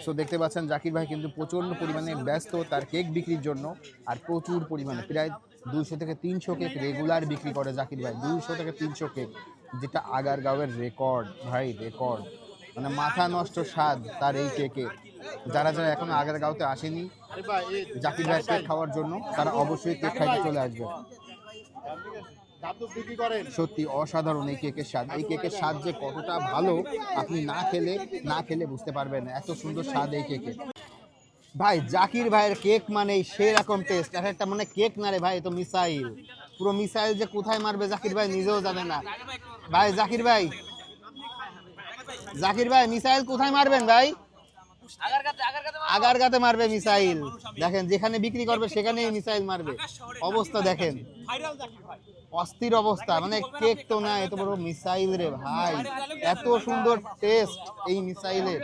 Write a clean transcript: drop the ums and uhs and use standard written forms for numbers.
So দেখতে পাচ্ছেন জাকির ভাই কিন্তু প্রচণ্ড পরিমাণে ব্যস্ত তার কেক বিক্রির জন্য। আর প্রচুর পরিমাণে প্রায় 200 থেকে 300 কেক রেগুলার বিক্রি করে জাকির ভাই, 200 থেকে 300 কেক, যেটা আগারগাঁওয়ের রেকর্ড ভাই, রেকর্ড। মানে মাথা নষ্ট স্বাদ তার এই কেকে। যারা যারা এখনো আগারগাঁওতে আসেনি জাকির ভাই কেক খাওয়ার জন্য, তারা অবশ্যই কেক খাইতে চলে আসবে। সত্যি অসাধারণ এই কেকের স্বাদ। এই কেকের স্বাদ যে কতটা ভালো আপনি না খেলে বুঝতে পারবেন, এত সুন্দর স্বাদ এই কেকের। ভাই জাকির ভাইয়ের কেক মানে সেরকম টেস্ট, একটা মানে কেক না রে ভাই, তো মিসাইল, পুরো মিসাইল যে কোথায় মারবে জাকির ভাই নিজেও জানে না। ভাই জাকির ভাই মিসাইল কোথায় মারবেন ভাই? আগারগাঁতে মারবে মিসাইল। দেখেন যেখানে বিক্রি করবে সেখানেই মিসাইল মারবে। অবস্থা দেখেন, অস্থির অবস্থা। মানে কেক তো না, এত বড় মিসাইল রে ভাই, এত সুন্দর টেস্ট এই মিসাইলের।